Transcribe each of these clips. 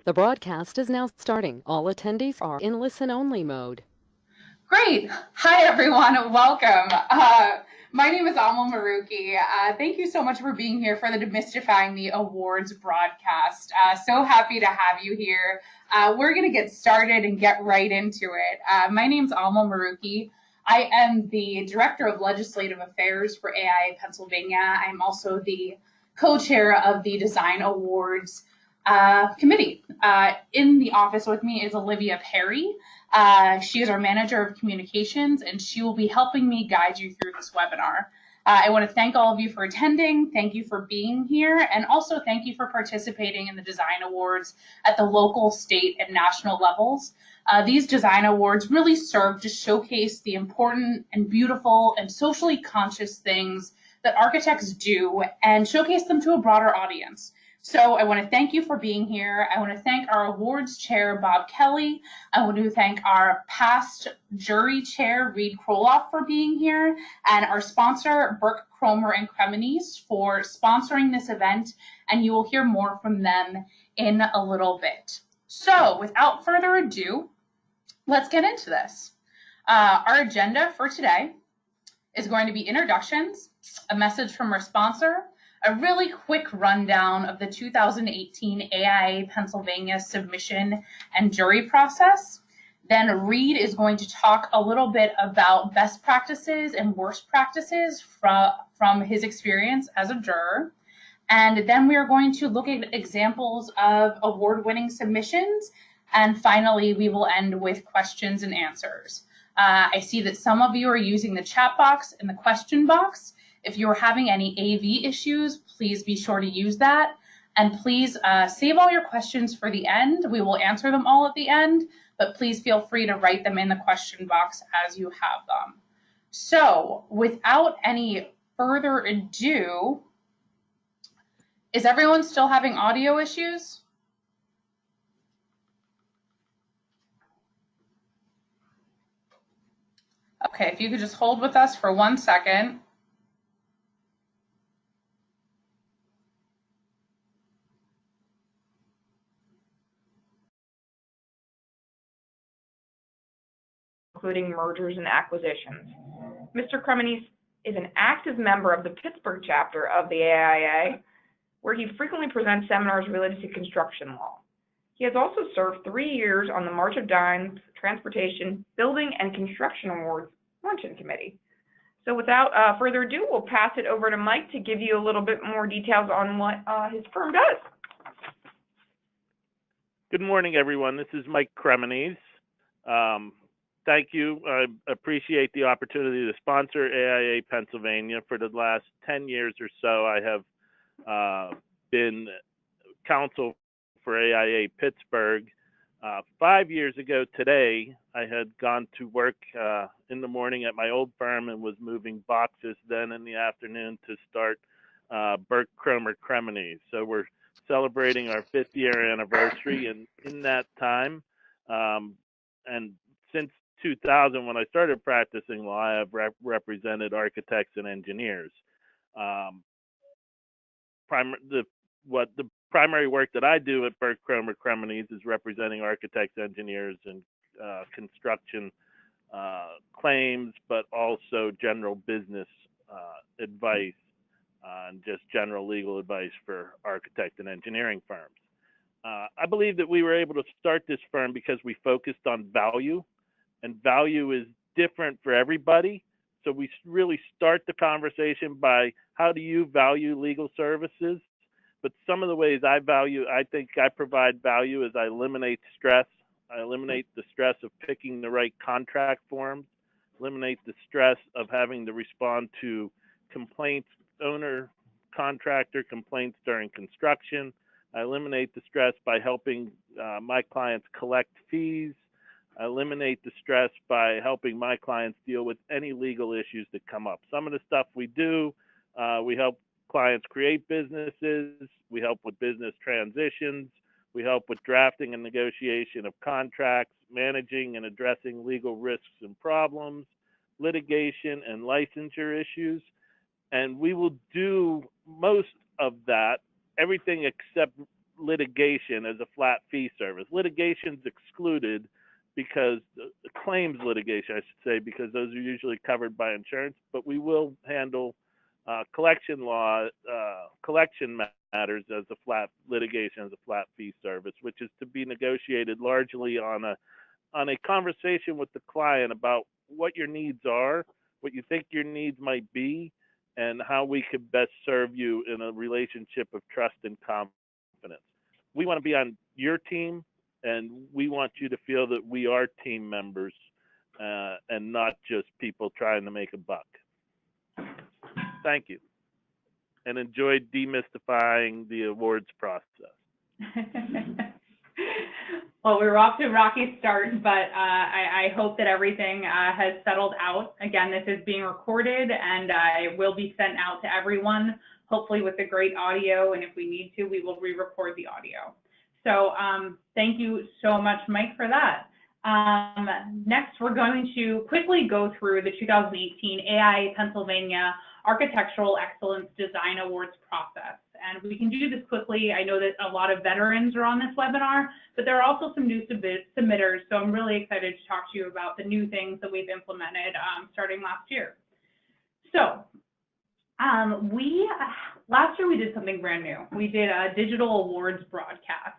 The broadcast is now starting. All attendees are in listen-only mode. Great. Hi, everyone. Welcome. My name is Amal Maruki. Thank you so much for being here for the Demystifying the Awards broadcast. So happy to have you here. We're going to get started and get right into it. My name is Amal Maruki. I am the Director of Legislative Affairs for AIA Pennsylvania. I'm also the co-chair of the Design Awards committee. In the office with me is Olivia Perry. She is our manager of communications, and she will be helping me guide you through this webinar. I want to thank all of you for attending. Thank you for being here, and also thank you for participating in the design awards at the local, state, and national levels. These design awards really serve to showcase the important and beautiful and socially conscious things that architects do and showcase them to a broader audience. So I want to thank you for being here. I want to thank our awards chair, Bob Kelly. I want to thank our past jury chair, Reed Kroloff, for being here, and our sponsor, Burke, Cromer, and Cremonese, for sponsoring this event, and you will hear more from them in a little bit. So without further ado, let's get into this. Our agenda for today is going to be introductions, a message from our sponsor, a really quick rundown of the 2018 AIA Pennsylvania submission and jury process. Then Reed is going to talk a little bit about best practices and worst practices from his experience as a juror. And then we are going to look at examples of award-winning submissions. And finally, we will end with questions and answers. I see that some of you are using the chat box and the question box. If you're having any AV issues, please be sure to use that. And please save all your questions for the end. We will answer them all at the end, but please feel free to write them in the question box as you have them. So without any further ado, is everyone still having audio issues? Okay, if you could just hold with us for 1 second. Including mergers and acquisitions. Mr. Cremonese is an active member of the Pittsburgh chapter of the AIA, where he frequently presents seminars related to construction law. He has also served 3 years on the March of Dimes Transportation, Building, and Construction Awards Luncheon Committee. So without further ado, we'll pass it over to Mike to give you a little bit more details on what his firm does. Good morning, everyone. This is Mike Cremonese. Thank you. I appreciate the opportunity to sponsor AIA Pennsylvania. For the last 10 years or so, I have been counsel for AIA Pittsburgh. 5 years ago today, I had gone to work in the morning at my old firm and was moving boxes. Then in the afternoon to start Burke, Cromer, Cremonese. So we're celebrating our 5th year anniversary, and in that time, and since 2000, when I started practicing law, I have represented architects and engineers. The primary work that I do at Burke, Cromer, Cremonese is representing architects, engineers, and construction claims, but also general business advice and just general legal advice for architect and engineering firms. I believe that we were able to start this firm because we focused on value, and value is different for everybody. So we really start the conversation by how do you value legal services? But some of the ways I think I provide value is I eliminate stress. I eliminate the stress of picking the right contract forms, eliminate the stress of having to respond to complaints, owner, contractor complaints during construction. I eliminate the stress by helping my clients collect fees. I eliminate the stress by helping my clients deal with any legal issues that come up. Some of the stuff we do, we help clients create businesses, we help with business transitions, we help with drafting and negotiation of contracts, managing and addressing legal risks and problems, litigation and licensure issues. And we will do most of that, everything except litigation as a flat fee service. Litigation's excluded because claims litigation, I should say, because those are usually covered by insurance, but we will handle collection matters as a flat litigation, as a flat fee service, which is to be negotiated largely on a conversation with the client about what your needs are, what you think your needs might be, and how we could best serve you in a relationship of trust and confidence. We want to be on your team, and we want you to feel that we are team members and not just people trying to make a buck. Thank you, and enjoyed demystifying the awards process. Well, we were off to a rocky start, but I hope that everything has settled out. Again, this is being recorded, and it will be sent out to everyone, hopefully with a great audio, and if we need to, we will re-record the audio. So thank you so much, Mike, for that. Next, we're going to quickly go through the 2018 AIA Pennsylvania Architectural Excellence Design Awards process. And we can do this quickly. I know that a lot of veterans are on this webinar, but there are also some new submitters. So I'm really excited to talk to you about the new things that we've implemented starting last year. So last year we did something brand new. We did a digital awards broadcast.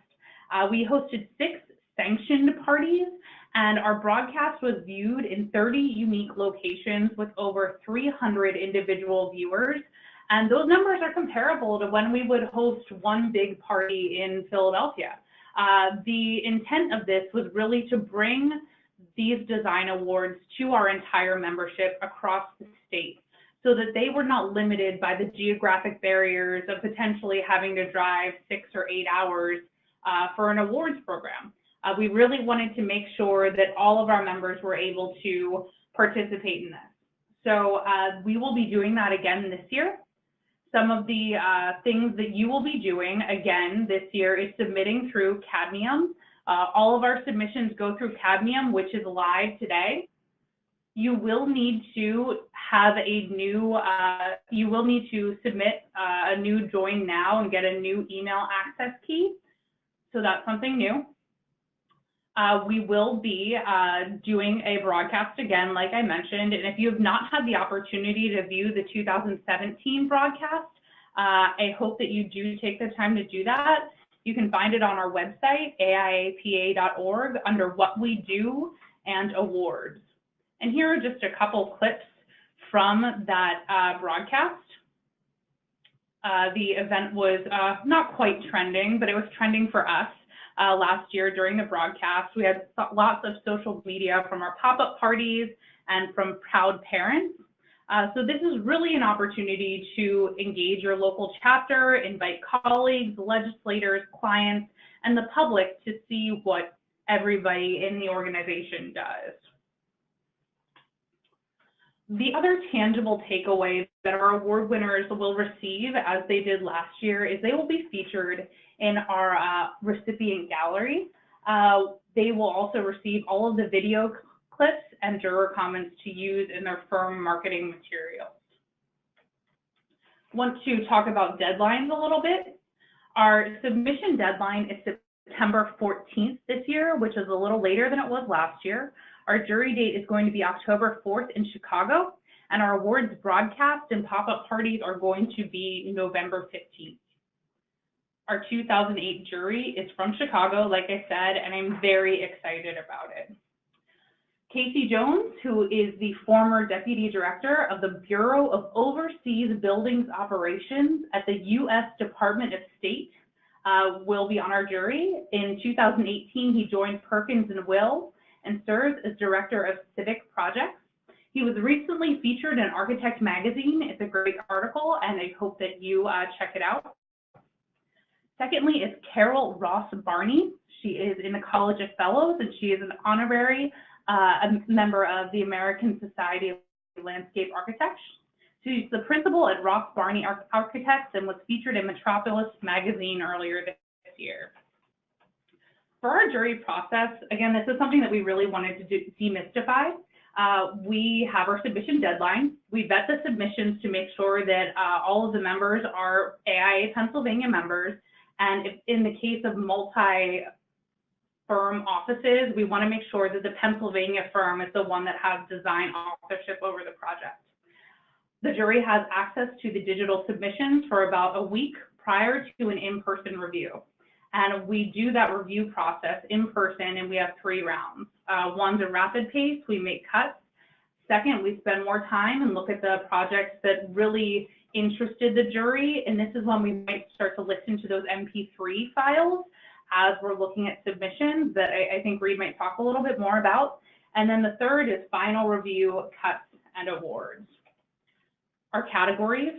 We hosted 6 sanctioned parties, and our broadcast was viewed in 30 unique locations with over 300 individual viewers. And those numbers are comparable to when we would host one big party in Philadelphia. The intent of this was really to bring these design awards to our entire membership across the state, so that they were not limited by the geographic barriers of potentially having to drive 6 or 8 hours for an awards program. We really wanted to make sure that all of our members were able to participate in this. So we will be doing that again this year. Some of the things that you will be doing again this year is submitting through Cadmium. All of our submissions go through Cadmium, which is live today. You will need to have a new, you will need to submit a new join now and get a new email access key. So that's something new. We will be doing a broadcast again, like I mentioned, and if you have not had the opportunity to view the 2017 broadcast, I hope that you do take the time to do that. You can find it on our website, aiapa.org, under What We Do and Awards. And here are just a couple clips from that broadcast. The event was not quite trending, but it was trending for us. Last year during the broadcast. We had lots of social media from our pop-up parties and from proud parents. So this is really an opportunity to engage your local chapter, invite colleagues, legislators, clients, and the public to see what everybody in the organization does. The other tangible takeaway that our award winners will receive, as they did last year, is they will be featured in our recipient gallery. They will also receive all of the video clips and juror comments to use in their firm marketing materials. Want to talk about deadlines a little bit. Our submission deadline is September 14th this year, which is a little later than it was last year. Our jury date is going to be October 4th in Chicago, and our awards broadcast and pop-up parties are going to be November 15th. Our 2008 jury is from Chicago, like I said, and I'm very excited about it. Casey Jones, who is the former Deputy Director of the Bureau of Overseas Buildings Operations at the U.S. Department of State, will be on our jury. In 2018, he joined Perkins & Will and serves as Director of Civic Projects. He was recently featured in Architect Magazine. It's a great article, and I hope that you check it out. Secondly is Carol Ross Barney. She is in the College of Fellows, and she is an honorary member of the American Society of Landscape Architects. She's the principal at Ross Barney Architects and was featured in Metropolis Magazine earlier this year. For our jury process, again, this is something that we really wanted to demystify. We have our submission deadline. We vet the submissions to make sure that all of the members are AIA Pennsylvania members, And if, in the case of multi-firm offices, we want to make sure that the Pennsylvania firm is the one that has design authorship over the project. The jury has access to the digital submissions for about a week prior to an in-person review. And we do that review process in person, and we have 3 rounds. One's a rapid pace, we make cuts. Second, we spend more time and look at the projects that really interested the jury, and this is when we might start to listen to those MP3 files as we're looking at submissions that I think Reed might talk a little bit more about. And then the third is final review, cuts, and awards. Our categories,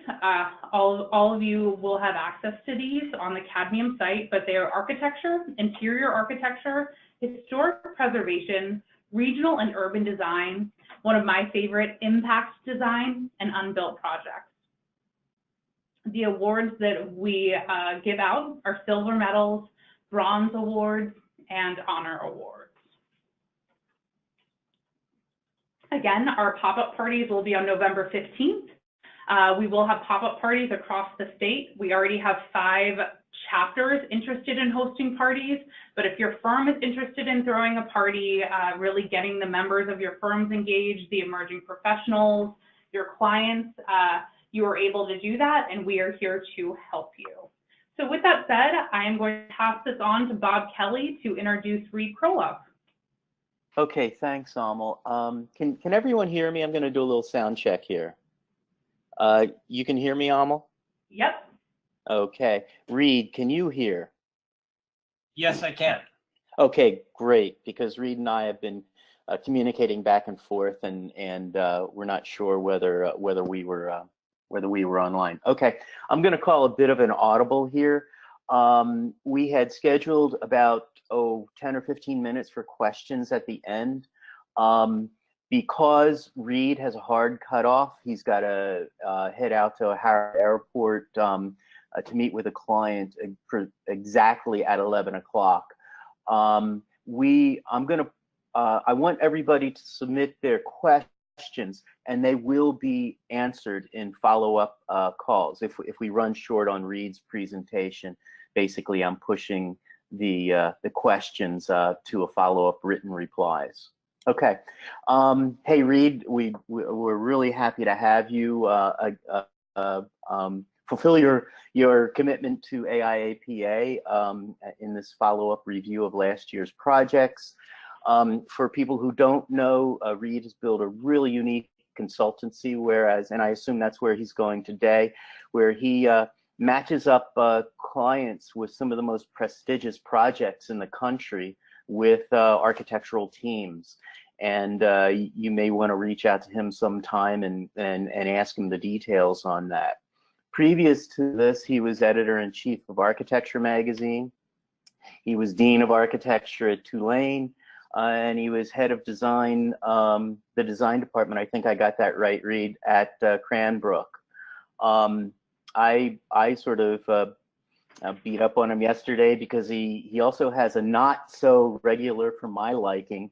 all of you will have access to these on the Cadmium site, but they are architecture, interior architecture, historic preservation, regional and urban design, one of my favorite, impact design, and unbuilt projects. The awards that we give out are silver medals, bronze awards, and honor awards. Again, our pop-up parties will be on November 15th. We will have pop-up parties across the state. We already have 5 chapters interested in hosting parties, but if your firm is interested in throwing a party, really getting the members of your firms engaged, the emerging professionals, your clients, you are able to do that, and we are here to help you. So with that said, I am going to pass this on to Bob Kelly to introduce Reed Kroloff. Okay, thanks, Amal. Can everyone hear me? I'm going to do a little sound check here. You can hear me, Amal? Yep. Okay. Reed, can you hear? Yes, I can. Okay, great, because Reed and I have been communicating back and forth, and we're not sure whether we were online. Okay, I'm going to call a bit of an audible here. We had scheduled about 10 or 15 minutes for questions at the end. Because Reed has a hard cutoff, he's got to head out to O'Hare Airport to meet with a client for exactly at 11 o'clock. I want everybody to submit their questions, and they will be answered in follow-up calls. If we run short on Reed's presentation, basically I'm pushing the questions to a follow-up written replies. Okay. Hey, Reed, we're really happy to have you fulfill your commitment to AIAPA in this follow-up review of last year's projects. For people who don't know, Reed has built a really unique consultancy, and I assume that's where he's going today, where he matches up clients with some of the most prestigious projects in the country with architectural teams. And you may want to reach out to him sometime and ask him the details on that. Previous to this, he was editor-in-chief of Architecture magazine. He was dean of architecture at Tulane, and he was head of design, the design department. I think I got that right, Reed, at Cranbrook. I sort of beat up on him yesterday because he also has a not so regular, for my liking,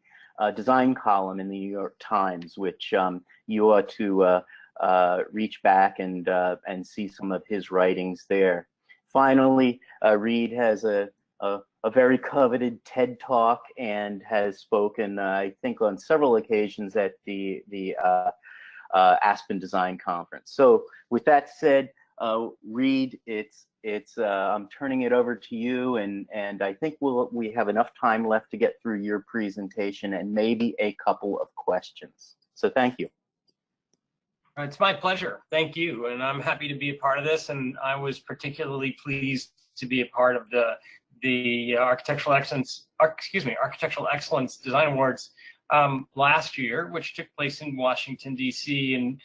design column in the New York Times, which you ought to reach back and see some of his writings there. Finally, Reed has a very coveted TED Talk and has spoken, I think, on several occasions at the Aspen Design Conference. So with that said, Reed, I'm turning it over to you, and I think we have enough time left to get through your presentation and maybe a couple of questions. So thank you. It's my pleasure. Thank you, and I'm happy to be a part of this. And I was particularly pleased to be a part of the Architectural Excellence Design Awards last year, which took place in Washington, D.C. And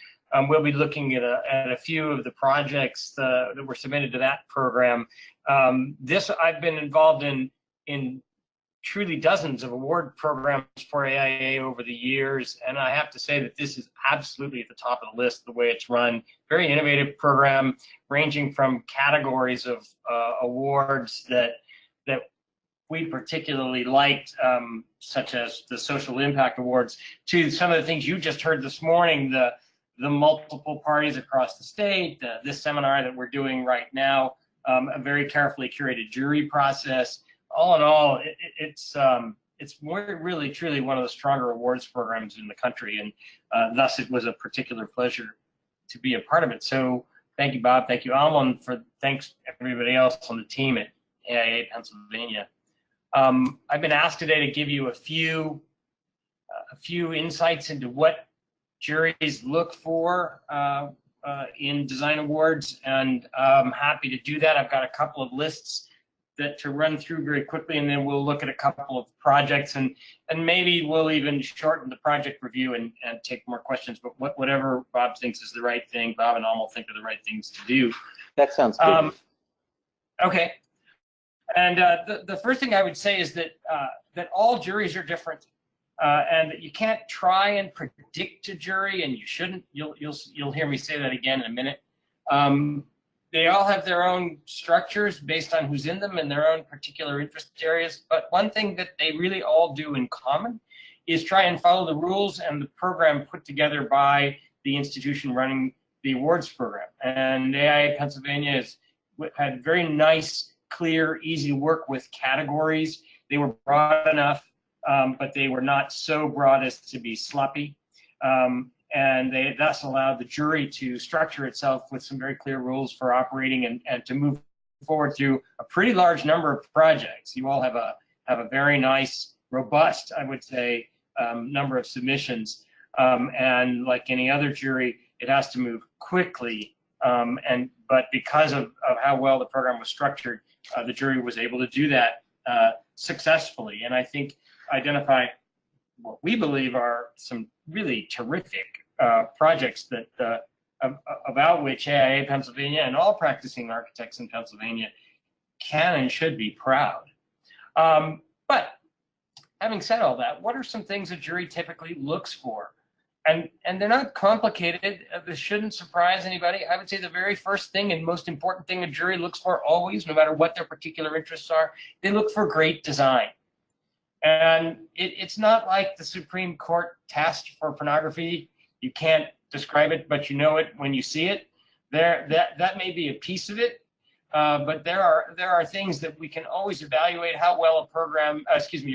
we'll be looking at a few of the projects that were submitted to that program. I've been involved in truly dozens of award programs for AIA over the years, and I have to say that this is absolutely at the top of the list the way it's run. Very innovative program, ranging from categories of awards that we particularly liked, such as the Social Impact Awards, to some of the things you just heard this morning, the multiple parties across the state, this seminar that we're doing right now, a very carefully curated jury process. All in all, it's really truly one of the stronger awards programs in the country, and thus it was a particular pleasure to be a part of it. So thank you, Bob. Thank you, Almond, thanks everybody else on the team at AIA Pennsylvania. I've been asked today to give you a few insights into what juries look for in design awards, and I'm happy to do that. I've got a couple of lists to run through very quickly, and then we'll look at a couple of projects, and maybe we'll even shorten the project review and take more questions. But whatever Bob thinks is the right thing, Bob and Alma think are the right things to do. That sounds good. Okay. And the first thing I would say is that all juries are different, and that you can't try and predict a jury, and you shouldn't. You'll hear me say that again in a minute. They all have their own structures based on who's in them and their own particular interest areas. But one thing that they really all do in common is try and follow the rules and the program put together by the institution running the awards program. And AIA Pennsylvania has had very nice, clear, easy to work with categories. They were broad enough, but they were not so broad as to be sloppy. And they thus allowed the jury to structure itself with some very clear rules for operating and to move forward through a pretty large number of projects. You all have a very nice, robust, I would say, number of submissions. And like any other jury, it has to move quickly. But because of how well the program was structured, the jury was able to do that successfully. And I think identify what we believe are some really terrific projects that about which AIA Pennsylvania and all practicing architects in Pennsylvania can and should be proud. But having said all that, what are some things a jury typically looks for? And they're not complicated. This shouldn't surprise anybody. I would say the very first thing and most important thing a jury looks for always, no matter what their particular interests are, they look for great design. And it's not like the Supreme Court test for pornography. You can't describe it, but you know it when you see it. That may be a piece of it, but there are things that we can always evaluate: how well a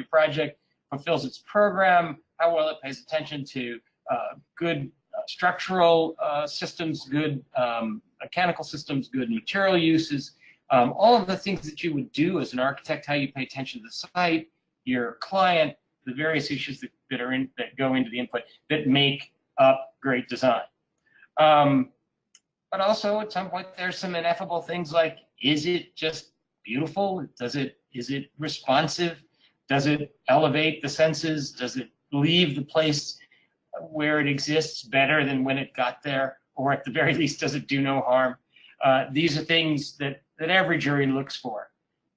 project fulfills its program, how well it pays attention to good structural systems, good mechanical systems, good material uses, all of the things that you would do as an architect, how you pay attention to the site, your client, the various issues that go into the input that make up great design. But also at some point there's some ineffable things like, is it just beautiful? Is it responsive? Does it elevate the senses? Does it leave the place where it exists better than when it got there? Or at the very least, does it do no harm? These are things that every jury looks for.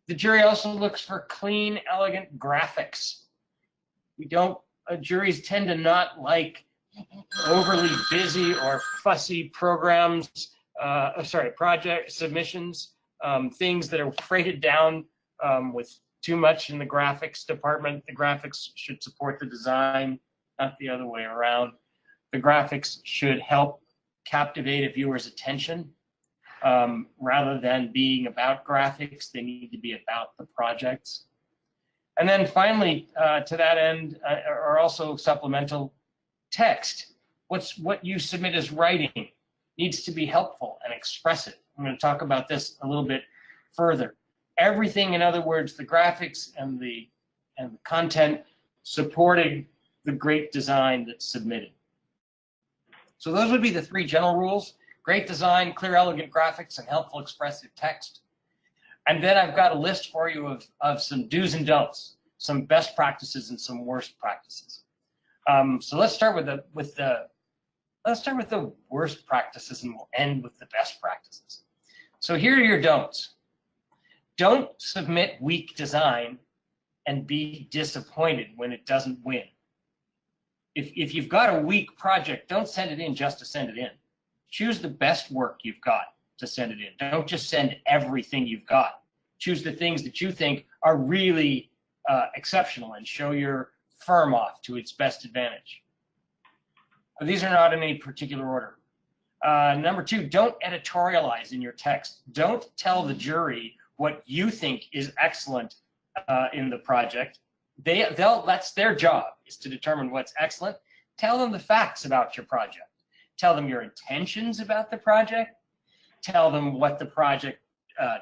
The jury also looks for clean, elegant graphics. Juries tend to not like overly busy or fussy project submissions, things that are freighted down with too much in the graphics department. The graphics should support the design, not the other way around. The graphics should help captivate a viewer's attention. Rather than being about graphics, they need to be about the projects. And then finally, to that end, are also supplemental text. What you submit as writing needs to be helpful and expressive. I'm going to talk about this a little bit further. Everything, in other words, the graphics and the content supporting the great design that's submitted. So those would be the three general rules: great design, clear, elegant graphics, and helpful expressive text. And then I've got a list for you of some do's and don'ts, some best practices and some worst practices. So let's start with the worst practices, and we'll end with the best practices. So here are your don'ts. Don't submit weak design and be disappointed when it doesn't win. If you've got a weak project, don't send it in just to send it in. Choose the best work you've got to send it in. Don't just send everything you've got. Choose the things that you think are really exceptional and show your firm off to its best advantage. These are not in any particular order. Number 2, don't editorialize in your text. Don't tell the jury what you think is excellent in the project. That's their job, is to determine what's excellent. Tell them the facts about your project. Tell them your intentions about the project. Tell them what the project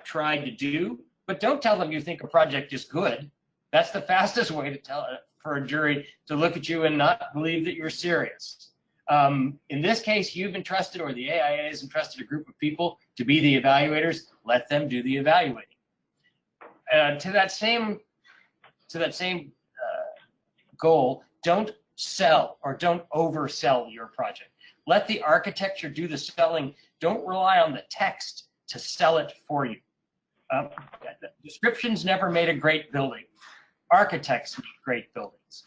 tried to do, but don't tell them you think a project is good. That's the fastest way to tell for a jury to look at you and not believe that you're serious. In this case, you've entrusted, or the AIA has entrusted, a group of people to be the evaluators. Let them do the evaluating. To that same goal, don't sell or don't oversell your project. Let the architecture do the selling. Don't rely on the text to sell it for you. Descriptions never made a great building. Architects make great buildings.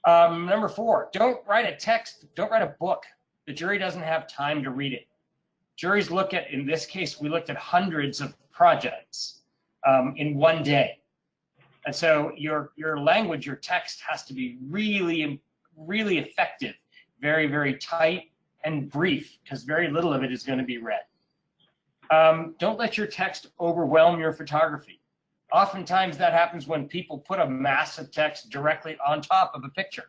Number 4, don't write a text, don't write a book. The jury doesn't have time to read it. Juries look at, in this case, we looked at hundreds of projects in one day. And so your language, your text has to be really, really effective, very, very tight and brief, because very little of it is going to be read. Don't let your text overwhelm your photography. Oftentimes that happens when people put a massive text directly on top of a picture.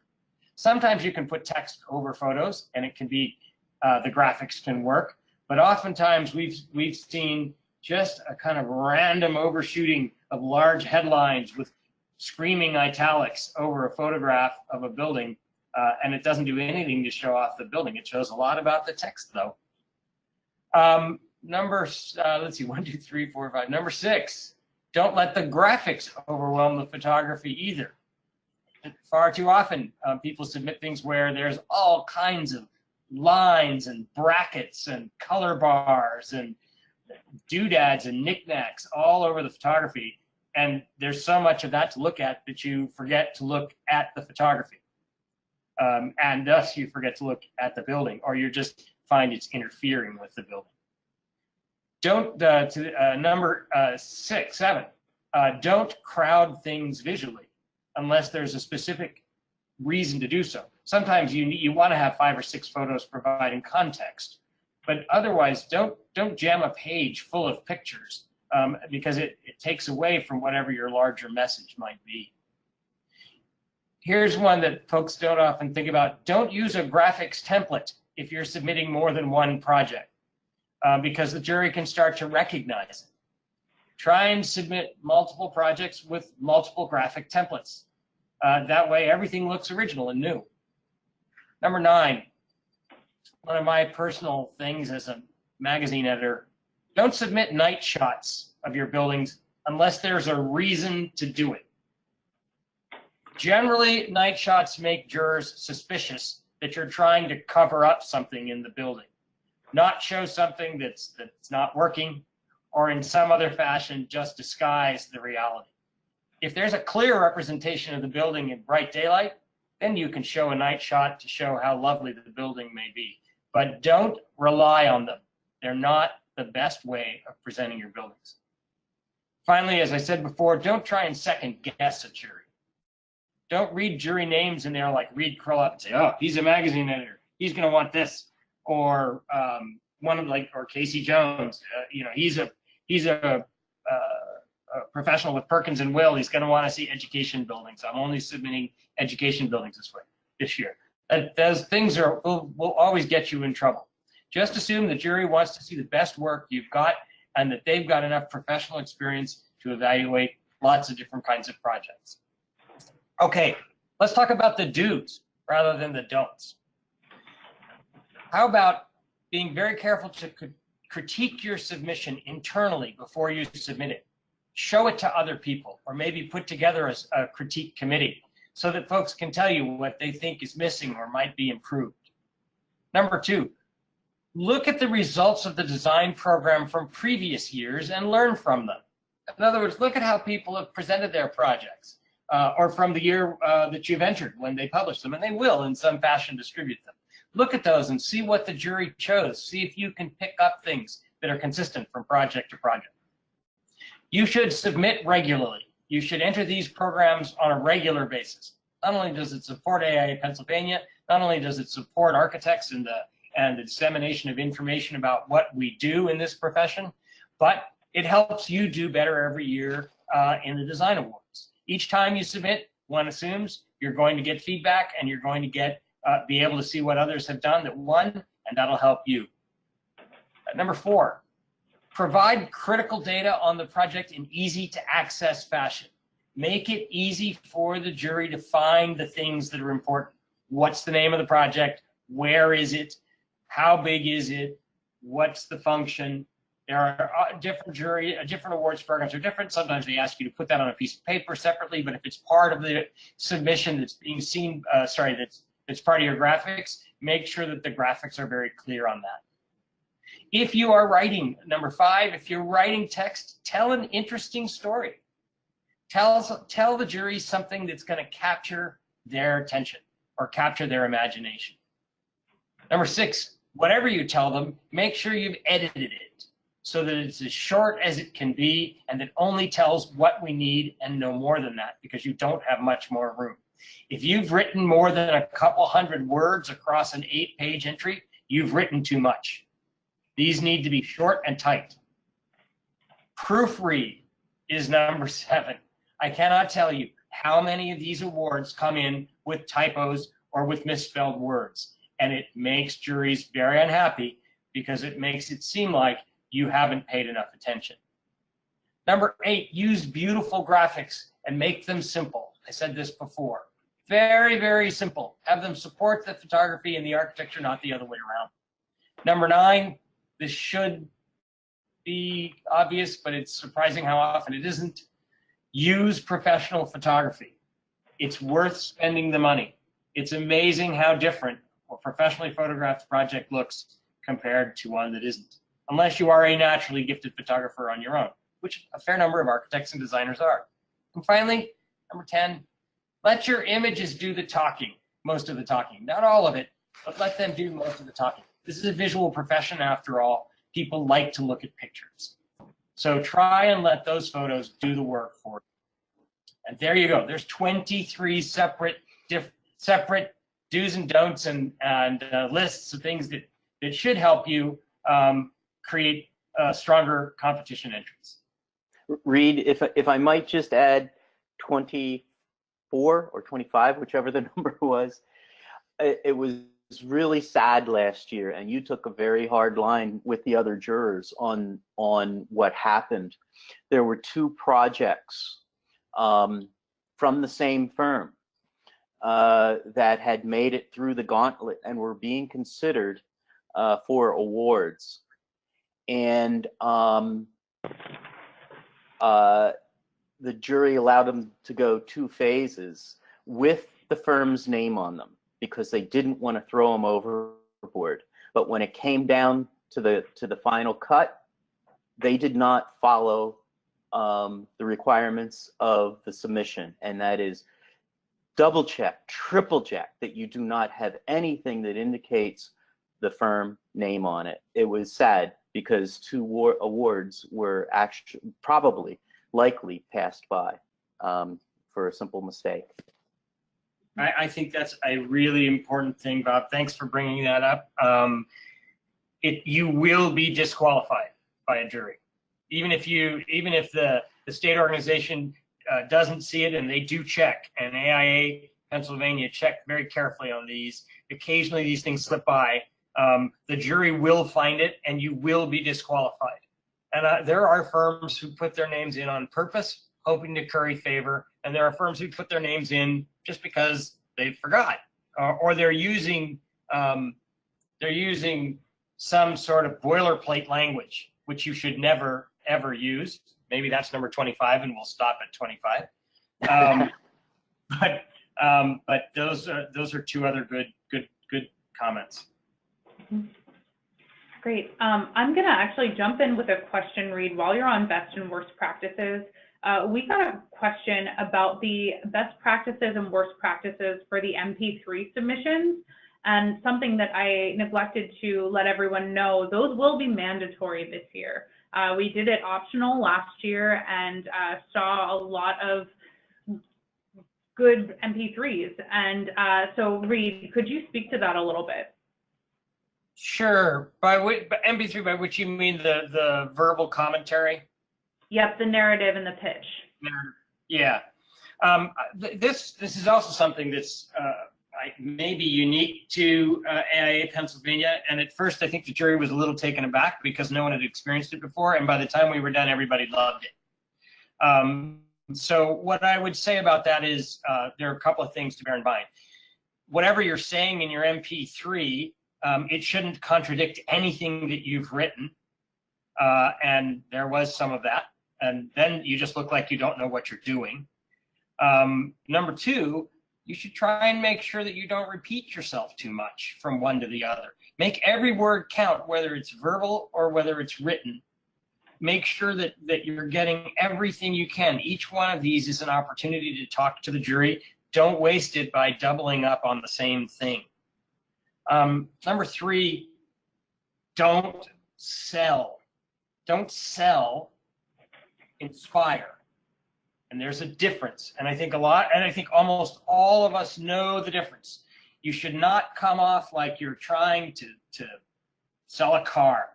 Sometimes you can put text over photos and it can be, the graphics can work, but oftentimes we've seen just a kind of random overshooting of large headlines with screaming italics over a photograph of a building, and it doesn't do anything to show off the building. It shows a lot about the text though. Let's see, 1, 2, 3, 4, 5. Number 6. Don't let the graphics overwhelm the photography either. Far too often, people submit things where there's all kinds of lines and brackets and color bars and doodads and knickknacks all over the photography. And there's so much of that to look at that you forget to look at the photography. And thus you forget to look at the building, or you just find it's interfering with the building. Don't, number 7, don't crowd things visually unless there's a specific reason to do so. Sometimes you want to have 5 or 6 photos providing context, but otherwise don't jam a page full of pictures because it takes away from whatever your larger message might be. Here's one that folks don't often think about. Don't use a graphics template if you're submitting more than one project. Because the jury can start to recognize it. Try and submit multiple projects with multiple graphic templates. That way, everything looks original and new. Number 9, one of my personal things as a magazine editor, don't submit night shots of your buildings unless there's a reason to do it. Generally, night shots make jurors suspicious that you're trying to cover up something in the building, not show something that's not working, or in some other fashion just disguise the reality. If there's a clear representation of the building in bright daylight, then you can show a night shot to show how lovely the building may be. But don't rely on them. They're not the best way of presenting your buildings. Finally, as I said before, don't try and second guess a jury. Don't read jury names in there like Reed curl up and say, oh, he's a magazine editor, he's going to want this. Or or Casey Jones, he's a professional with Perkins and Will. He's going to want to see education buildings. I'm only submitting education buildings this year. Those things will always get you in trouble. Just assume the jury wants to see the best work you've got and that they've got enough professional experience to evaluate lots of different kinds of projects. Okay, let's talk about the do's rather than the don'ts. How about being very careful to critique your submission internally before you submit it? Show it to other people, or maybe put together a critique committee so that folks can tell you what they think is missing or might be improved. Number 2, look at the results of the design program from previous years and learn from them. In other words, look at how people have presented their projects, or from the year that you've entered when they publish them, and they will in some fashion distribute them. Look at those and see what the jury chose. See if you can pick up things that are consistent from project to project. You should submit regularly. You should enter these programs on a regular basis. Not only does it support AIA Pennsylvania, not only does it support architects in the and the dissemination of information about what we do in this profession, but it helps you do better every year in the design awards. Each time you submit, one assumes you're going to get feedback and you're going to get be able to see what others have done that won, and that'll help you. Number 4, provide critical data on the project in easy to access fashion. Make it easy for the jury to find the things that are important. What's the name of the project? Where is it? How big is it? What's the function? There are different awards programs are different. Sometimes they ask you to put that on a piece of paper separately, but if it's part of the submission that's being seen, that's part of your graphics, make sure that the graphics are very clear on that. If you are writing, number 5, if you're writing text, tell an interesting story. Tell the jury something that's going to capture their attention or capture their imagination. Number 6, whatever you tell them, make sure you've edited it so that it's as short as it can be and that only tells what we need and no more than that, because you don't have much more room. If you've written more than a couple hundred words across an 8-page entry, you've written too much. These need to be short and tight. Proofread is number 7. I cannot tell you how many of these awards come in with typos or with misspelled words, and it makes juries very unhappy because it makes it seem like you haven't paid enough attention. Number 8, use beautiful graphics and make them simple. I said this before. Very, very simple. Have them support the photography and the architecture, not the other way around. Number 9, this should be obvious, but it's surprising how often it isn't. Use professional photography. It's worth spending the money. It's amazing how different a professionally photographed project looks compared to one that isn't, unless you are a naturally gifted photographer on your own, which a fair number of architects and designers are. And finally, number 10, let your images do the talking, most of the talking. Not all of it, but let them do most of the talking. This is a visual profession after all. People like to look at pictures. So try and let those photos do the work for you. And there you go. There's 23 separate do's and don'ts and lists of things that should help you create stronger competition entries. Reed, if I might just add 24 or 25, whichever the number was, it was really sad last year, and you took a very hard line with the other jurors on what happened. There were 2 projects from the same firm that had made it through the gauntlet and were being considered for awards. And the jury allowed them to go 2 phases with the firm's name on them because they didn't want to throw them overboard. But when it came down to the final cut, they did not follow the requirements of the submission, and that is double check, triple check that you do not have anything that indicates the firm name on it. It was sad because 2 awards were actually likely passed by for a simple mistake. I think that's a really important thing, Bob. Thanks for bringing that up. You will be disqualified by a jury, even if the state organization doesn't see it, and they do check. And AIA Pennsylvania check very carefully on these. Occasionally, these things slip by. The jury will find it, and you will be disqualified. And there are firms who put their names in on purpose, hoping to curry favor, and there are firms who put their names in just because they forgot, or they're using some sort of boilerplate language, which you should never ever use. Maybe that's number 25, and we'll stop at 25. But those are 2 other good comments. Great. I'm going to actually jump in with a question, Reed, while you're on best and worst practices. We got a question about the best practices and worst practices for the MP3 submissions, and something that I neglected to let everyone know, those will be mandatory this year. We did it optional last year and saw a lot of good MP3s. And so Reed, could you speak to that a little bit? Sure. By MP3, by which you mean the verbal commentary? Yep, the narrative and the pitch. Yeah. This is also something that's maybe unique to AIA Pennsylvania. And at first, I think the jury was a little taken aback because no one had experienced it before. And by the time we were done, everybody loved it. So what I would say about that is there are a couple of things to bear in mind. Whatever you're saying in your MP3, it shouldn't contradict anything that you've written. And there was some of that. And then you just look like you don't know what you're doing. Number two, you should try and make sure that you don't repeat yourself too much from one to the other. Make every word count, whether it's verbal or whether it's written. Make sure that you're getting everything you can. Each one of these is an opportunity to talk to the jury. Don't waste it by doubling up on the same thing. Number three, don't sell. Don't sell, inspire. And there's a difference. And I think almost all of us know the difference. You should not come off like you're trying to sell a car.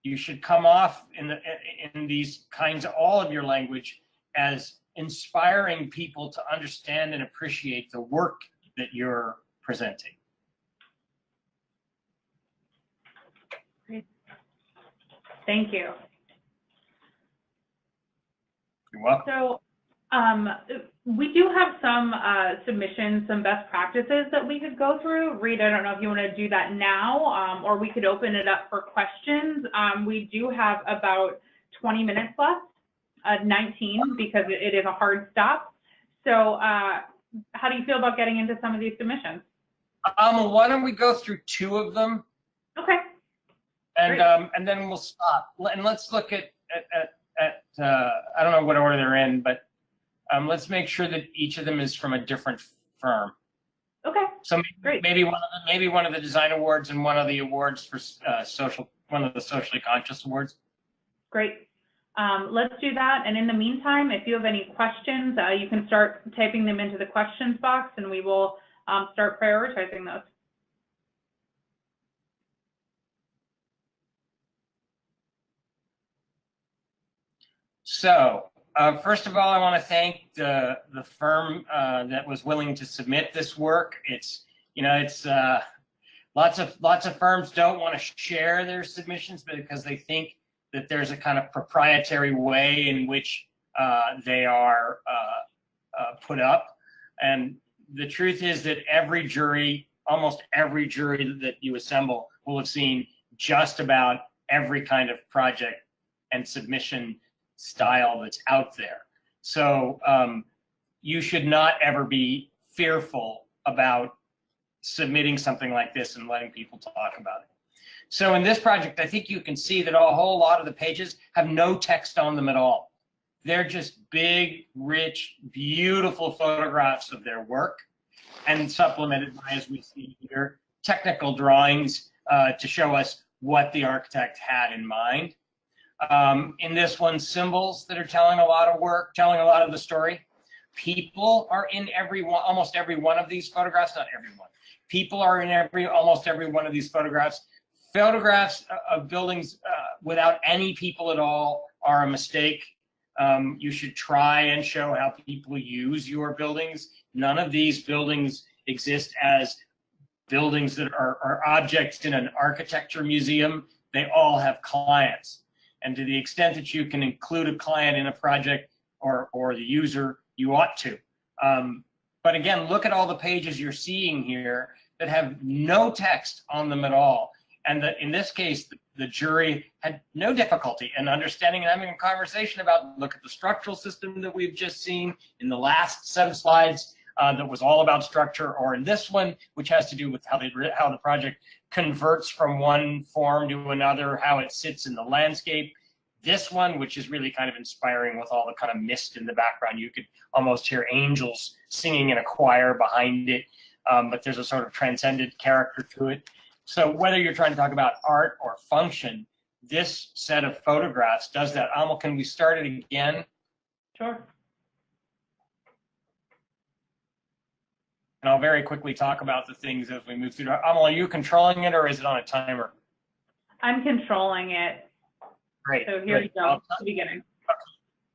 You should come off in these kinds of all of your language as inspiring people to understand and appreciate the work that you're presenting. Great. Thank you. You're welcome. So we do have some submissions, some best practices that we could go through. Reed, I don't know if you want to do that now, or we could open it up for questions. We do have about 20 minutes left, 19, because it is a hard stop. So how do you feel about getting into some of these submissions? Why don't we go through two of them? Okay. And then we'll stop. And let's look at I don't know what order they're in, but let's make sure that each of them is from a different firm. Okay. So great. maybe one of the design awards and one of the awards for one of the socially conscious awards. Great. Let's do that. And in the meantime, if you have any questions, you can start typing them into the questions box, and we will start prioritizing those. So first of all, I want to thank the firm that was willing to submit this work. It's lots of firms don't want to share their submissions because they think that there's a kind of proprietary way in which they are put up. And the truth is that almost every jury that you assemble will have seen just about every kind of project and submission style that's out there. So you should not ever be fearful about submitting something like this and letting people talk about it. So in this project, I think you can see that a whole lot of the pages have no text on them at all. They're just big, rich, beautiful photographs of their work, and supplemented by, as we see here, technical drawings to show us what the architect had in mind. In this one, symbols that are telling a lot of the story. People are in almost every one of these photographs, not everyone. People are in almost every one of these photographs. Photographs of buildings without any people at all are a mistake. You should try and show how people use your buildings. None of these buildings exist as buildings that are objects in an architecture museum. They all have clients. And to the extent that you can include a client in a project or the user, you ought to. But again, look at all the pages you're seeing here that have no text on them at all. And in this case, the jury had no difficulty in understanding and having a conversation about, look at the structural system that we've just seen in the last set of slides that was all about structure, or in this one, which has to do with how the project converts from one form to another, how it sits in the landscape. This one, which is really kind of inspiring with all the kind of mist in the background. You could almost hear angels singing in a choir behind it, but there's a sort of transcendent character to it. So whether you're trying to talk about art or function, this set of photographs does that. Amal, can we start it again? Sure. And I'll very quickly talk about the things as we move through. Amal, are you controlling it or is it on a timer? I'm controlling it. Great. So here we go, at the beginning.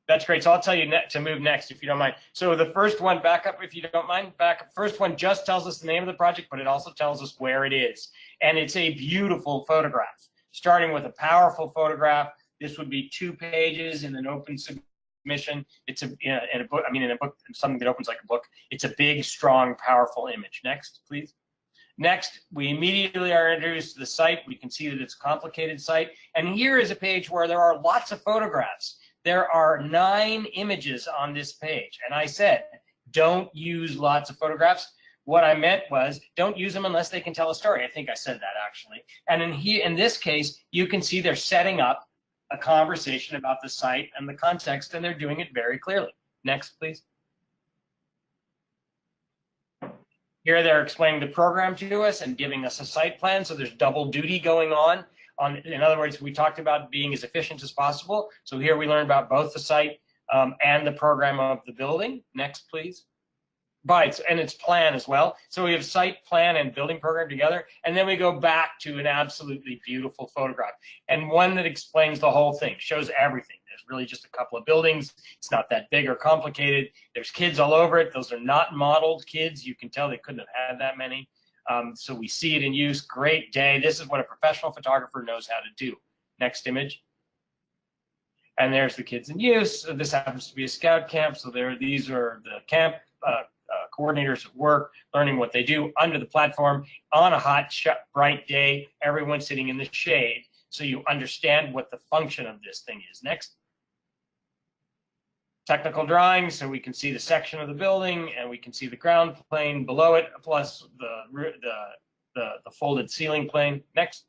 That's great. So I'll tell you to move next if you don't mind. So the first one, back up if you don't mind. Back up. First one just tells us the name of the project, but it also tells us where it is. And it's a beautiful photograph, starting with a powerful photograph. This would be 2 pages in an open submission. It's in a book, in a book, something that opens like a book. It's a big, strong, powerful image. Next, please. Next, we immediately are introduced to the site. We can see that it's a complicated site. And here is a page where there are lots of photographs. There are 9 images on this page. And I said, don't use lots of photographs. What I meant was, don't use them unless they can tell a story. I think I said that actually. And in this case, you can see they're setting up a conversation about the site and the context, and they're doing it very clearly. Next, please. Here they're explaining the program to us and giving us a site plan, so there's double duty going on. In other words, we talked about being as efficient as possible. So here we learn about both the site and the program of the building. Next, please. And its plan as well. So we have site, plan, and building program together. And then we go back to an absolutely beautiful photograph. And one that explains the whole thing, shows everything. There's really just a couple of buildings. It's not that big or complicated. There's kids all over it. Those are not modeled kids. You can tell they couldn't have had that many. So we see it in use. Great day. This is what a professional photographer knows how to do. Next image. And there's the kids in use. So this happens to be a scout camp. So these are the camp coordinators at work, learning what they do under the platform on a hot, bright day. Everyone sitting in the shade. So you understand what the function of this thing is. Next. Technical drawings, so we can see the section of the building and we can see the ground plane below it, plus the folded ceiling plane. Next.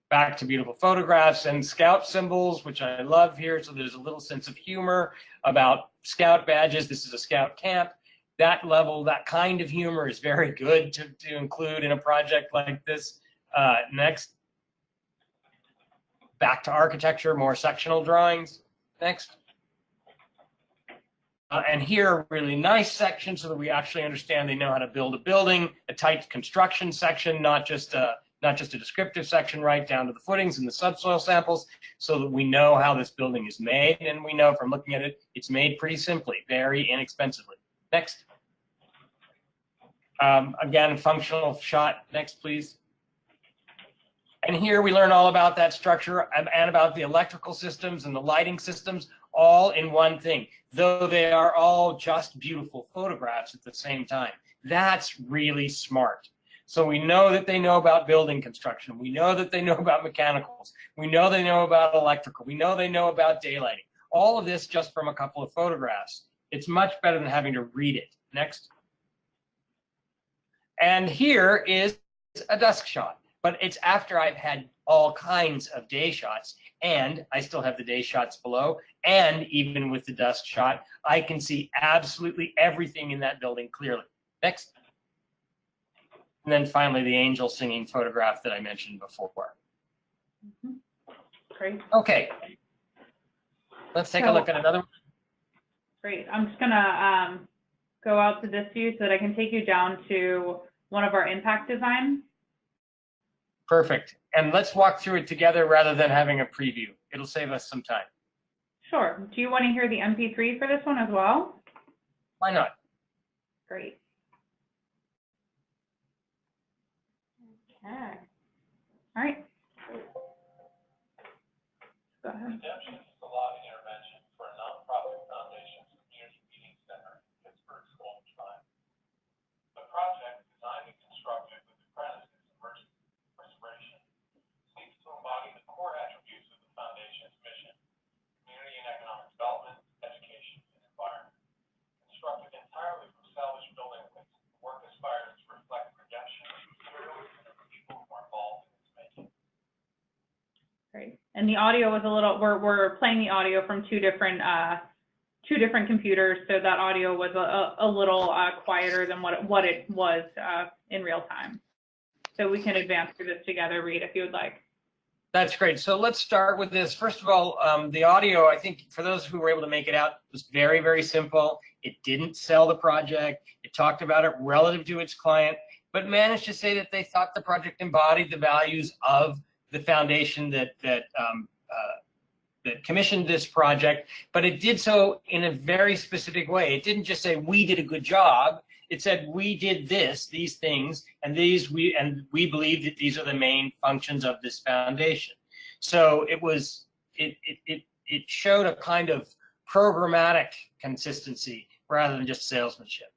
Back to beautiful photographs and scout symbols, which I love here. So there's a little sense of humor about scout badges. This is a scout camp. That level, that kind of humor is very good to include in a project like this. Next. Back to architecture, more sectional drawings. Next. And here, really nice section so that we actually understand they know how to build a building, a tight construction section, not just a descriptive section, right down to the footings and the subsoil samples, so that we know how this building is made. And we know from looking at it, it's made pretty simply, very inexpensively. Next. Again, functional shot. Next, please. And here we learn all about that structure and about the electrical systems and the lighting systems, all in one thing, though they are all just beautiful photographs at the same time. That's really smart. So we know that they know about building construction. We know that they know about mechanicals. We know they know about electrical. We know they know about daylighting. All of this just from a couple of photographs. It's much better than having to read it. Next. And here is a dusk shot. But it's after I've had all kinds of day shots, and I still have the day shots below, and even with the dusk shot, I can see absolutely everything in that building clearly. Next. And then finally, the angel singing photograph that I mentioned before. Great. Okay. Let's take a look at another one. Great. I'm just going to go out to this view so that I can take you down to one of our impact designs. Perfect. And let's walk through it together rather than having a preview. It'll save us some time. Sure. Do you want to hear the MP3 for this one as well? Why not? Great. Okay. All right. Go ahead. Redemption is a lobby intervention for a nonprofit foundation's community meeting center in Pittsburgh's Golden Triangle. The project, designed and constructed with the premises restoration, seeks to embody the core attributes of the foundation's mission: community and economic development, education, and environment. Constructed entirely from salvaged building waste, the work aspires to reflect redemption, materials, and the people who are involved in its making. Great. And the audio was a little, we're playing the audio from two different computers, so that audio was a little quieter than what it was in real time. So we can advance through this together, Reed, if you would like. That's great. So let's start with this. First of all, the audio, I think for those who were able to make it out, was very, very simple. It didn't sell the project. It talked about it relative to its client, but managed to say that they thought the project embodied the values of the foundation that commissioned this project, but it did so in a very specific way. It didn't just say we did a good job. It said we did these things, and we believe that these are the main functions of this foundation. So it showed a kind of programmatic consistency rather than just salesmanship.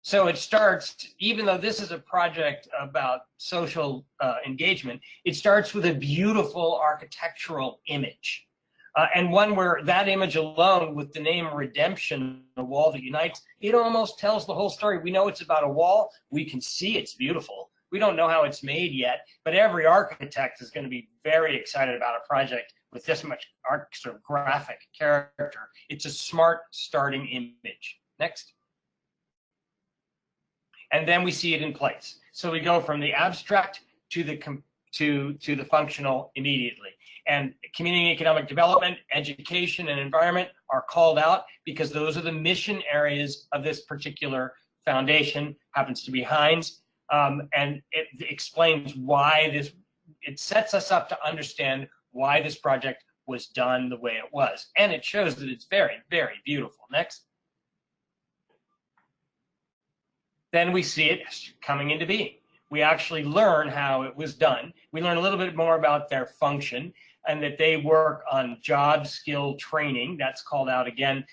So it starts, even though this is a project about social engagement, it starts with a beautiful architectural image. And one where that image alone, with the name Redemption, a wall that unites, it almost tells the whole story. We know it's about a wall. We can see it's beautiful. We don't know how it's made yet, but every architect is going to be very excited about a project with this much sort of graphic character. It's a smart starting image. Next. And then we see it in place. So we go from the abstract to the functional immediately. And community and economic development, education, and environment are called out because those are the mission areas of this particular foundation. Happens to be Heinz, and it explains why it sets us up to understand why this project was done the way it was. And it shows that it's very, very beautiful. Next. Then we see it coming into being. We actually learn how it was done. We learn a little bit more about their function and that they work on job skill training. That's called out again.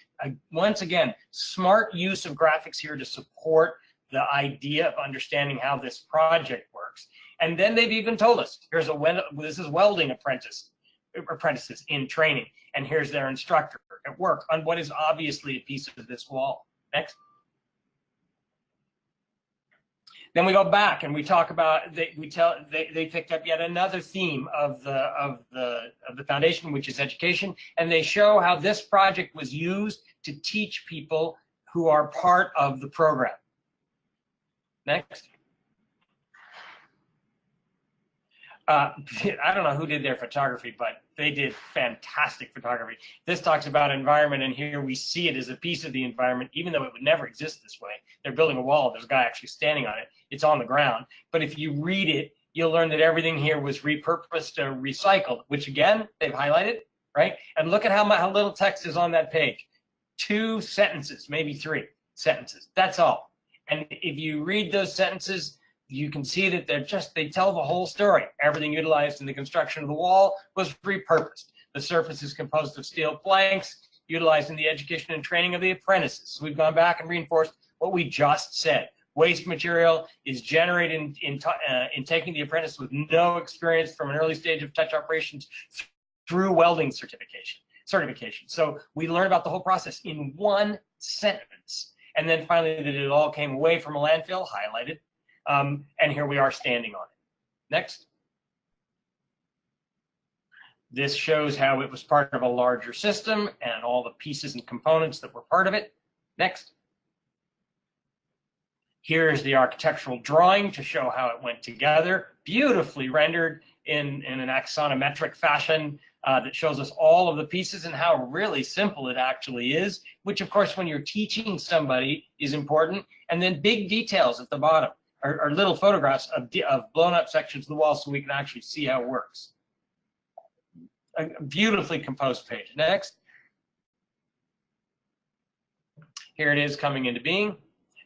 Once again, smart use of graphics here to support the idea of understanding how this project works. And then they've even told us, this is welding apprentices in training, and here's their instructor at work on what is obviously a piece of this wall. Next. Then we go back and we talk about they picked up yet another theme of the foundation, which is education, and they show how this project was used to teach people who are part of the program. Next. I don't know who did their photography, but they did fantastic photography. This talks about environment, and here we see it as a piece of the environment, even though it would never exist this way. They're building a wall. There's a guy actually standing on it. It's on the ground. But if you read it, you'll learn that everything here was repurposed or recycled, which again, they've highlighted, right? And look at how little text is on that page. 2 sentences, maybe 3 sentences. That's all. And if you read those sentences, you can see that they tell the whole story. Everything utilized in the construction of the wall was repurposed. The surface is composed of steel planks utilized in the education and training of the apprentices. So we've gone back and reinforced what we just said. Waste material is generated in taking the apprentice with no experience from an early stage of touch operations through welding certification. So we learn about the whole process in 1 sentence. And then finally that it all came away from a landfill, highlighted. And here we are standing on it. Next. This shows how it was part of a larger system and all the pieces and components that were part of it. Next. Here's the architectural drawing to show how it went together, beautifully rendered in an axonometric fashion that shows us all of the pieces and how really simple it actually is, which of course when you're teaching somebody is important. And then big details at the bottom. Are little photographs of blown up sections of the wall so we can actually see how it works. A beautifully composed page. Next. Here it is coming into being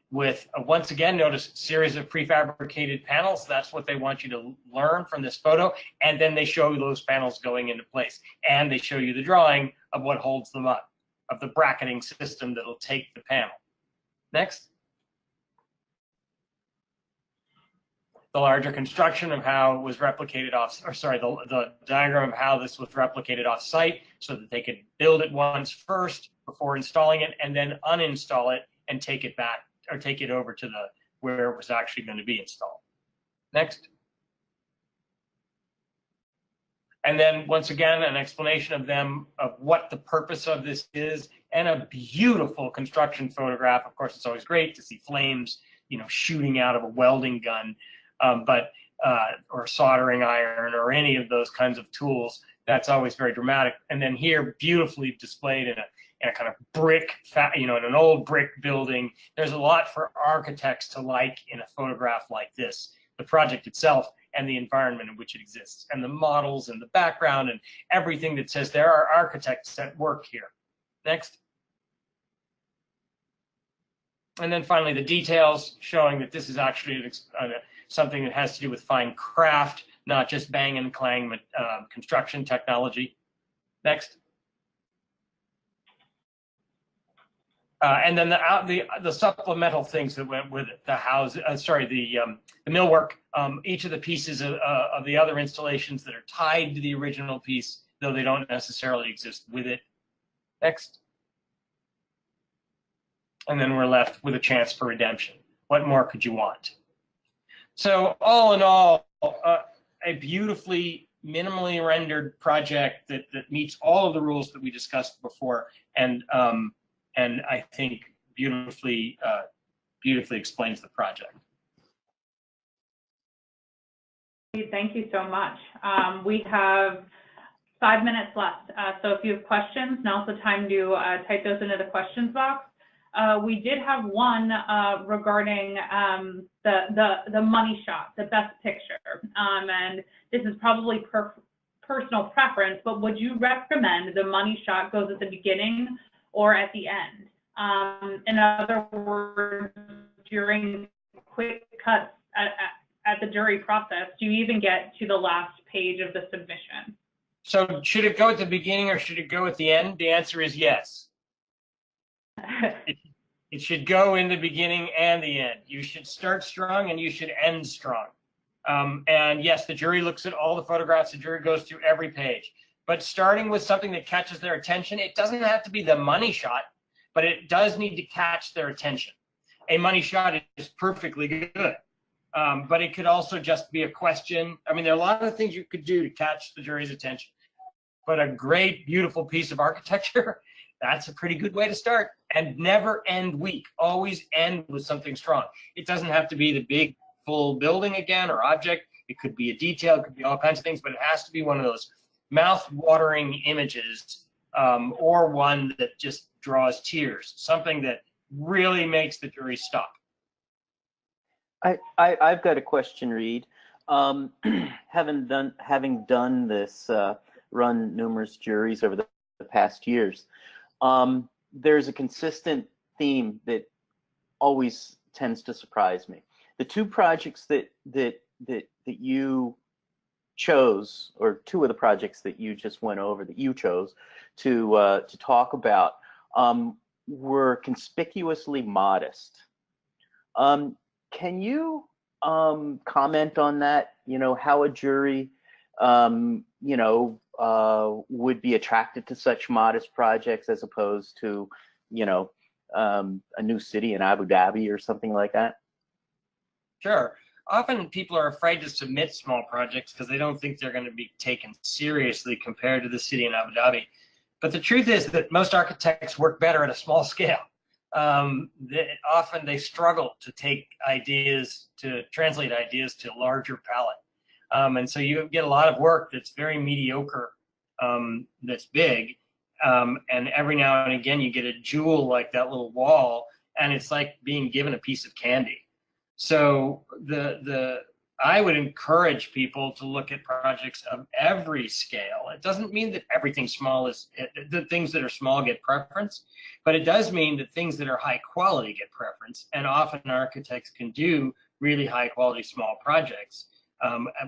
with, once again, notice a series of prefabricated panels. That's what they want you to learn from this photo. And then they show you those panels going into place. And they show you the drawing of what holds them up, of the bracketing system that'll take the panel. Next. The larger construction of how it was replicated the diagram of how this was replicated off site so that they could build it once first before installing it and then uninstall it and take it back or take it over to where it was actually going to be installed. Next. And then once again, an explanation of what the purpose of this is and a beautiful construction photograph. Of course, it's always great to see flames, shooting out of a welding gun. Or soldering iron or any of those kinds of tools. That's always very dramatic. And then here, beautifully displayed in a kind of brick, in an old brick building. There's a lot for architects to like in a photograph like this. The project itself and the environment in which it exists, and the models and the background and everything that says there are architects at work here. Next. And then finally, the details showing that this is actually something that has to do with fine craft, not just bang and clang construction technology. Next. And then the supplemental things that went with it, the house, the millwork, each of the pieces of the other installations that are tied to the original piece, though they don't necessarily exist with it. Next. And then we're left with a chance for redemption. What more could you want? So all in all, a beautifully minimally rendered project that meets all of the rules that we discussed before, and I think beautifully explains the project. Thank you so much. We have 5 minutes left, so if you have questions, now's the time to type those into the questions box. We did have one regarding the money shot, the best picture, and this is probably personal preference, but would you recommend the money shot goes at the beginning or at the end? In other words, during quick cuts at the jury process, do you even get to the last page of the submission? So should it go at the beginning or should it go at the end? The answer is yes. It should go in the beginning and the end. You should start strong and you should end strong. And yes, the jury looks at all the photographs. The jury goes through every page. But starting with something that catches their attention, it doesn't have to be the money shot, but it does need to catch their attention. A money shot is perfectly good, but it could also just be a question. I mean, there are a lot of things you could do to catch the jury's attention. But a great, beautiful piece of architecture, that's a pretty good way to start. And never end weak. Always end with something strong. It doesn't have to be the big, full building again or object. It could be a detail. It could be all kinds of things, but it has to be one of those mouth-watering images or one that just draws tears, something that really makes the jury stop. I've got a question, Reed. Having done this, run numerous juries over the past years, there's a consistent theme that always tends to surprise me. The two projects that you chose, or two of the projects that you just went over that you chose to talk about, were conspicuously modest. Can you comment on that? You know, how a jury, would be attracted to such modest projects as opposed to, a new city in Abu Dhabi or something like that? Sure. Often people are afraid to submit small projects because they don't think they're going to be taken seriously compared to the city in Abu Dhabi. But the truth is that most architects work better at a small scale. Often they struggle to translate ideas to a larger palette. And so you get a lot of work that's very mediocre, that's big, and every now and again you get a jewel like that little wall, and it's like being given a piece of candy. So I would encourage people to look at projects of every scale. It doesn't mean that everything small the things that are small get preference, but it does mean that things that are high quality get preference, and often architects can do really high quality small projects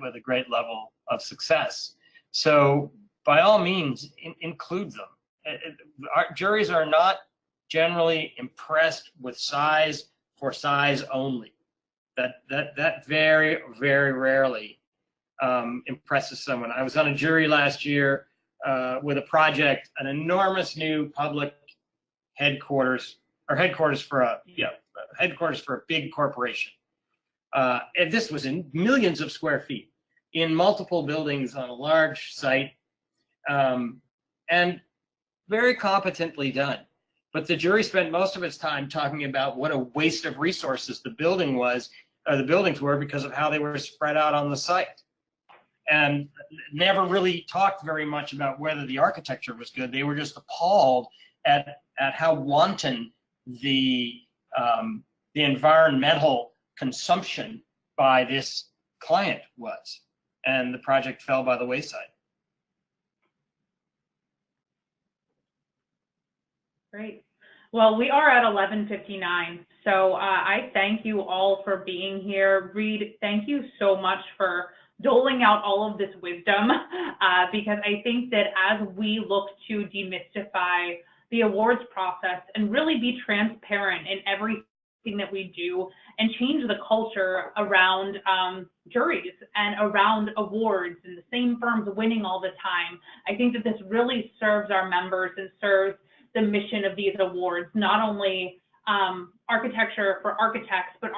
with a great level of success. So by all means, include them. Our juries are not generally impressed with size for size only. That very, very rarely impresses someone. I was on a jury last year with a project, an enormous new public headquarters for a big corporation. And this was in millions of square feet, in multiple buildings on a large site, and very competently done. But the jury spent most of its time talking about what a waste of resources the buildings were because of how they were spread out on the site, and never really talked very much about whether the architecture was good. They were just appalled at at how wanton the environmental consumption by this client was, and the project fell by the wayside. Great. Well, we are at 11:59, so I thank you all for being here. Reed, thank you so much for doling out all of this wisdom, because I think that as we look to demystify the awards process and really be transparent in everything that we do and change the culture around juries and around awards and the same firms winning all the time, I think that this really serves our members and serves the mission of these awards, not only architecture for architects, but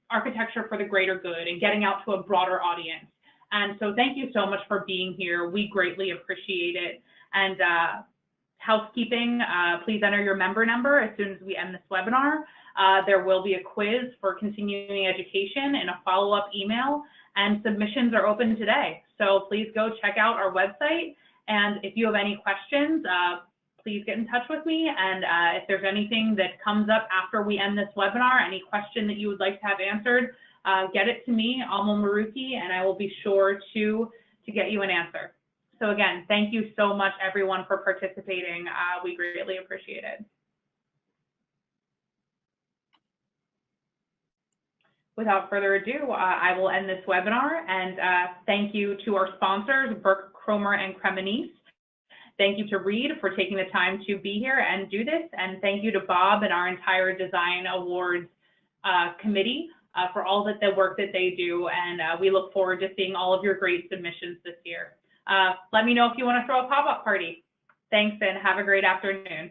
architecture for the greater good and getting out to a broader audience. And so thank you so much for being here. We greatly appreciate it. And housekeeping, please enter your member number as soon as we end this webinar. There will be a quiz for continuing education and a follow-up email, and submissions are open today. So please go check out our website. And if you have any questions, please get in touch with me. And if there's anything that comes up after we end this webinar, any question that you would like to have answered, get it to me, Amal Maruki, and I will be sure to get you an answer. So again, thank you so much, everyone, for participating. We greatly appreciate it. Without further ado, I will end this webinar, and thank you to our sponsors, Burke, Cromer, and Cremonese. Thank you to Reed for taking the time to be here and do this. And thank you to Bob and our entire Design Awards committee for all the work that they do. And we look forward to seeing all of your great submissions this year. Let me know if you want to throw a pop-up party. Thanks, and have a great afternoon.